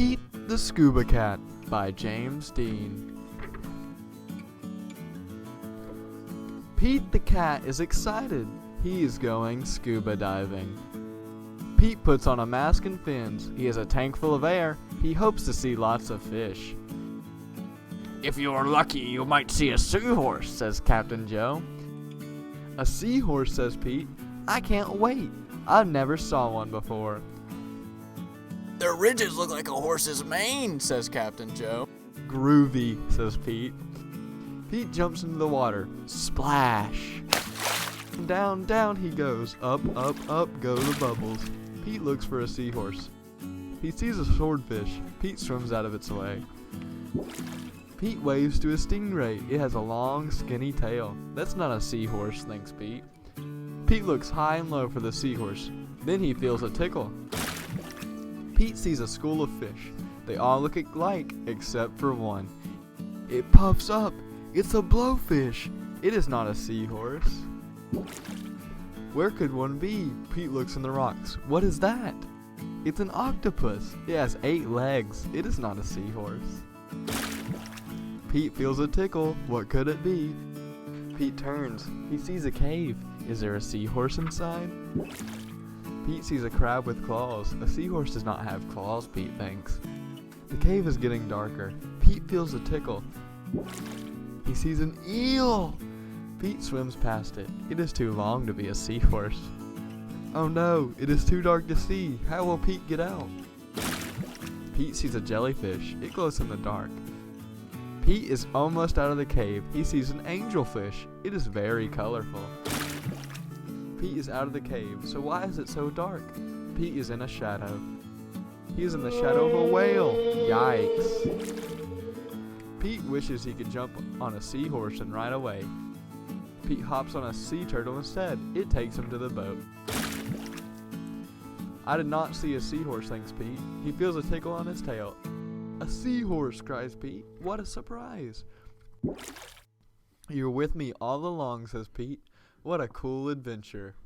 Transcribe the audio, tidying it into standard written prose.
Pete the Scuba Cat by James Dean. Pete the cat is excited. He is going scuba diving. Pete puts on a mask and fins. He has a tank full of air. He hopes to see lots of fish. "If you're lucky, you might see a seahorse," says Captain Joe. "A seahorse," says Pete. "I can't wait. I've never saw one before." "Their ridges look like a horse's mane," says Captain Joe. "Groovy," says Pete. Pete jumps into the water. Splash! Down, down he goes. Up, up, up go the bubbles. Pete looks for a seahorse. He sees a swordfish. Pete swims out of its way. Pete waves to a stingray. It has a long, skinny tail. That's not a seahorse, thinks Pete. Pete looks high and low for the seahorse. Then he feels a tickle. Pete sees a school of fish. They all look alike, except for one. It puffs up. It's a blowfish. It is not a seahorse. Where could one be? Pete looks in the rocks. What is that? It's an octopus. It has 8 legs. It is not a seahorse. Pete feels a tickle. What could it be? Pete turns. He sees a cave. Is there a seahorse inside? Pete sees a crab with claws. A seahorse does not have claws, Pete thinks. The cave is getting darker. Pete feels a tickle. He sees an eel. Pete swims past it. It is too long to be a seahorse. Oh no, it is too dark to see. How will Pete get out? Pete sees a jellyfish. It glows in the dark. Pete is almost out of the cave. He sees an angelfish. It is very colorful. Pete is out of the cave. So why is it so dark? Pete is in a shadow. He is in the shadow of a whale. Yikes. Pete wishes he could jump on a seahorse and ride away. Pete hops on a sea turtle instead. It takes him to the boat. I did not see a seahorse, thinks Pete. He feels a tickle on his tail. "A seahorse," cries Pete. What a surprise. "You're with me all along," says Pete. What a cool adventure.